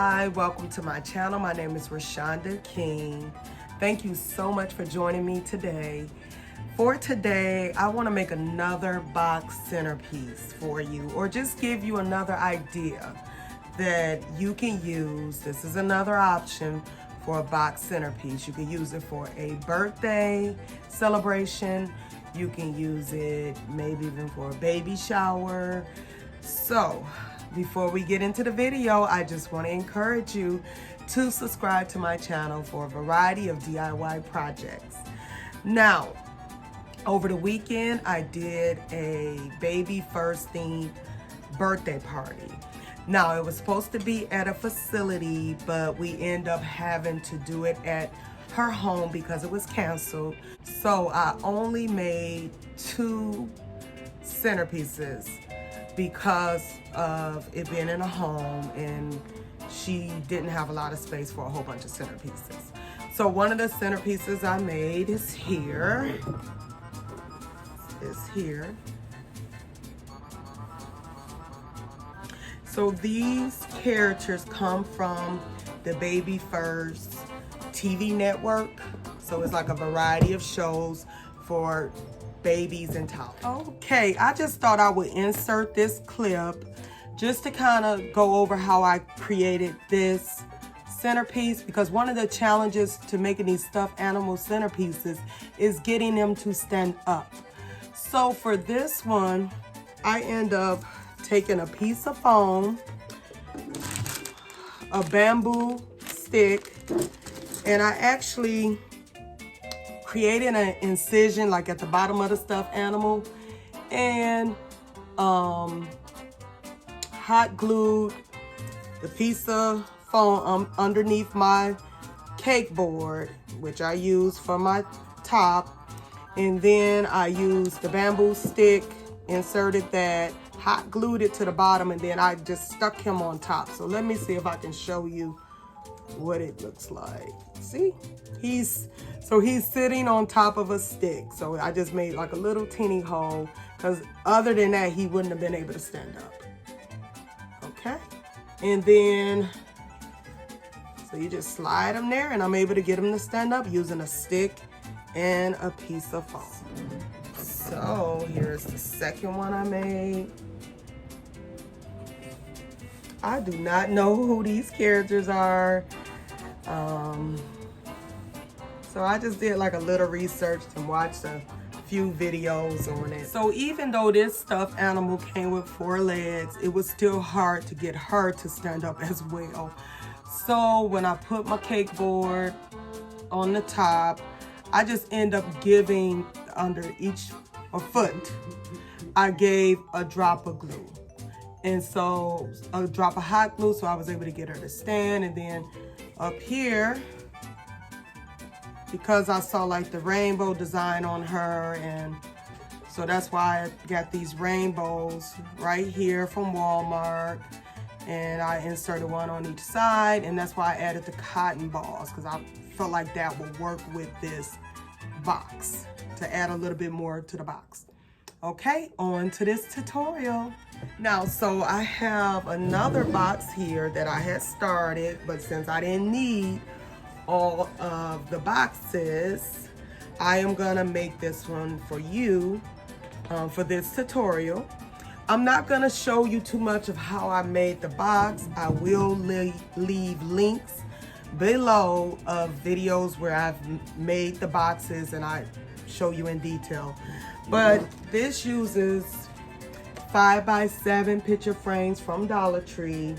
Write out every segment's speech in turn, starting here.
Hi, welcome to my channel. My name is Rashonda King. Thank you so much for joining me today. For today, I want to make another box centerpiece for you, or just give you another idea that you can use. This is another option for a box centerpiece. You can use it for a birthday celebration. You can use it maybe even for a baby shower. So before we get into the video, I just want to encourage you to subscribe to my channel for a variety of DIY projects. Now, over the weekend, I did a baby first themed birthday party. Now, it was supposed to be at a facility, but we end up having to do it at her home because it was canceled. So I only made 2 centerpieces because of it being in a home and she didn't have a lot of space for a whole bunch of centerpieces. So one of the centerpieces I made is here. So these characters come from the Baby First TV network. So it's like a variety of shows for babies and toddlers. Okay, I just thought I would insert this clip just to kind of go over how I created this centerpiece, because one of the challenges to making these stuffed animal centerpieces is getting them to stand up. So for this one, I end up taking a piece of foam, a bamboo stick, and I actually created an incision like at the bottom of the stuffed animal, and hot glued the piece of foam underneath my cake board, which I use for my top. And then I used the bamboo stick, inserted that, hot glued it to the bottom, and then I just stuck him on top. So let me see if I can show you what it looks like. See, he's sitting on top of a stick. So I just made like a little teeny hole, because other than that, he wouldn't have been able to stand up. Okay, and then so you just slide him there, and I'm able to get him to stand up using a stick and a piece of foam. So here's the second one I made. I do not know who these characters are. So I just did like a little research and watched a few videos on it. So even though this stuffed animal came with 4 legs, it was still hard to get her to stand up as well. So when I put my cake board on the top, I just end up giving under each foot, I gave a drop of glue. And so a drop of hot glue, so I was able to get her to stand. And then up here, because I saw like the rainbow design on her, and so that's why I got these rainbows right here from Walmart, and I inserted one on each side, and that's why I added the cotton balls, because I felt like that would work with this box to add a little bit more to the box. Okay, on to this tutorial. Now, so I have another box here that I had started, but since I didn't need all of the boxes, I am gonna make this one for you for this tutorial. I'm not gonna show you too much of how I made the box. I will leave links below of videos where I've made the boxes and I show you in detail. But this uses 5x7 picture frames from Dollar Tree.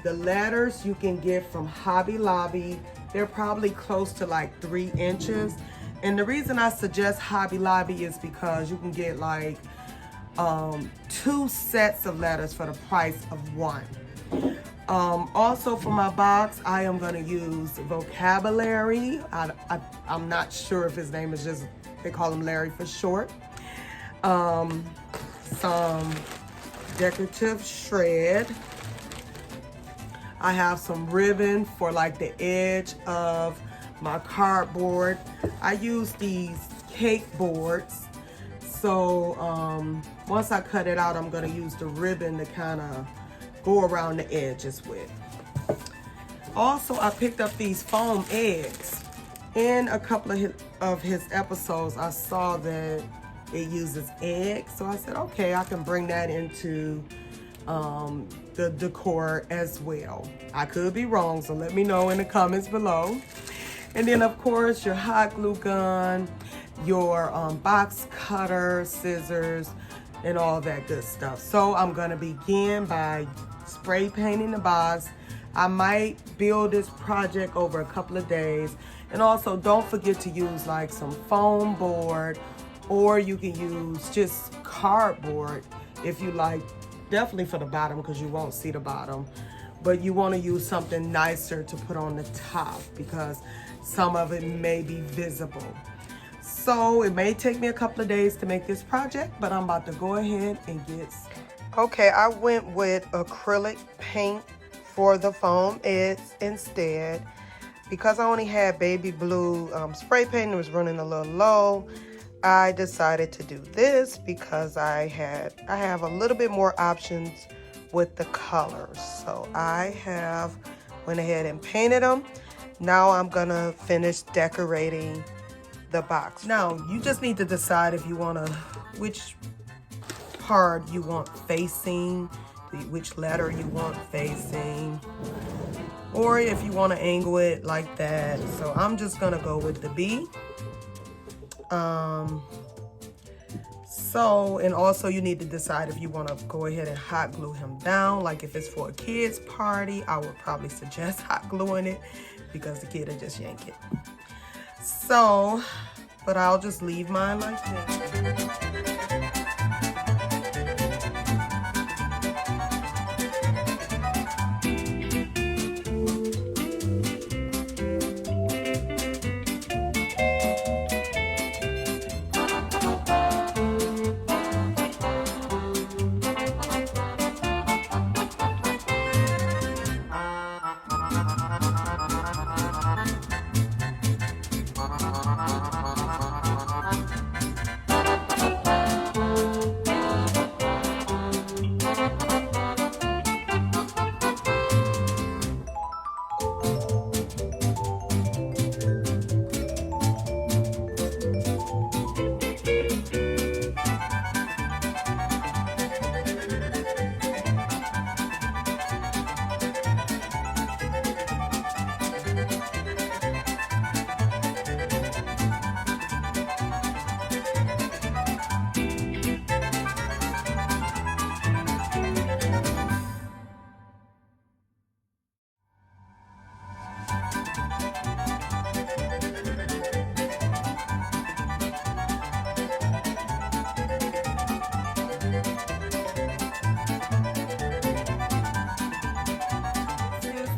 The ladders you can get from Hobby Lobby. They're probably close to like 3 inches. And the reason I suggest Hobby Lobby is because you can get like 2 sets of ladders for the price of 1. Also for my box, I am gonna use vocabulary. I'm not sure if his name is just, they call him Larry for short. Some decorative shred. I have some ribbon for like the edge of my cardboard. I use these cake boards. So once I cut it out, I'm gonna use the ribbon to kind of go around the edges with. Also, I picked up these foam eggs. In a couple of his episodes, I saw that it uses eggs. So I said, okay, I can bring that into the decor as well. I could be wrong, so let me know in the comments below. And then, of course, your hot glue gun, your box cutter, scissors, and all that good stuff. So I'm gonna begin by spray painting the box. I might build this project over a couple of days. And also, don't forget to use like some foam board, or you can use just cardboard if you like, definitely for the bottom because you won't see the bottom. But you want to use something nicer to put on the top because some of it may be visible. So it may take me a couple of days to make this project, but I'm about to go ahead and get started. Okay, I went with acrylic paint for the foam eggs instead. Because I only had baby blue spray paint, it was running a little low. I decided to do this because I have a little bit more options with the colors. So I have went ahead and painted them. Now I'm gonna finish decorating the box. Now you just need to decide if you wanna, which part you want facing, which letter you want facing, or if you want to angle it like that. So I'm just gonna go with the B. And also you need to decide if you want to go ahead and hot glue him down. Like if it's for a kid's party, I would probably suggest hot gluing it because the kid will just yank it. So, but I'll just leave mine like this.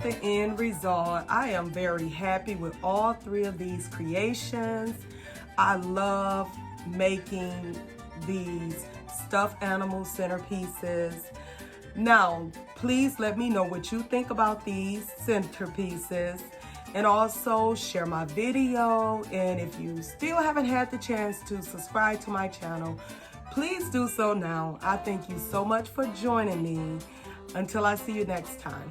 The end result. I am very happy with all three of these creations. I love making these stuffed animal centerpieces. Now, please let me know what you think about these centerpieces, and also share my video. And if you still haven't had the chance to subscribe to my channel, please do so now. I thank you so much for joining me. Until I see you next time.